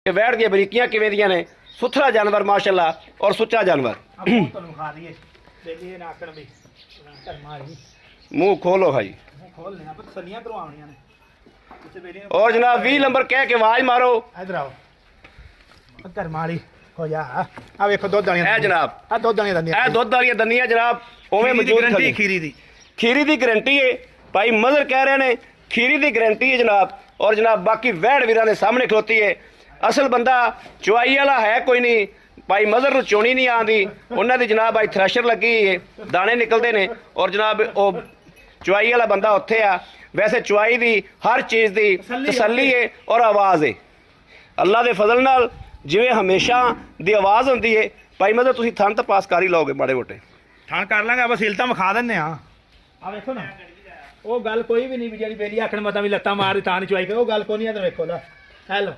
कि वैट दी बरीकियां किवें दियां ने। सुथरा जानवर माशाअल्लाह और सुच्चा जानवर। मुंह खोलो भाई। और जनाब 20 नंबर कह के आवाज मारो। इधर आओ कर मारी हो जा। आ देखो दुध वाली है जनाब, आ दुध वाली दंदियां, ए दुध वाली दंदियां जनाब ओवें मौजूद गारंटी खीरी दी गारंटी है भाई। मदर कह रहे ने खीरी दी गारंटी है जनाब। और जनाब बाकी वैड़ वीरां दे सामने खलोती है। असल बंदा चुआई वाला है कोई नहीं भाई। मदर नूं चोणी नहीं आंदी। उन्हां दी जनाब भाई थ्रैशर लगी है, दाने निकलते ने। और जनाब ओ चुआई वाला बंदा उत्थे आ। वैसे चुआई दी हर चीज़ दी तसल्ली है और आवाज़ है। अल्लाह दे फजल नाल जिवें हमेशा दी आवाज़ होंदी है भाई। मतलब तुसीं थन तो पास कर ही लोगे माड़े मोटे थान कर लांगे। बस हिलता विखा दिंदे आ। आ देखो ना ਉਹ ਗੱਲ ਕੋਈ ਵੀ ਨਹੀਂ ਵੀ ਜਿਹੜੀ ਬੇਲੀ ਆਖਣ ਮਤਾਂ ਵੀ ਲੱਤਾਂ ਮਾਰ ਤਾਂ ਨਹੀਂ ਚੁਆਈ ਕਰ। ਉਹ ਗੱਲ ਕੋਈ ਨਹੀਂ। ਇਧਰ ਵੇਖੋ ਲੈ ਹੈਲੋ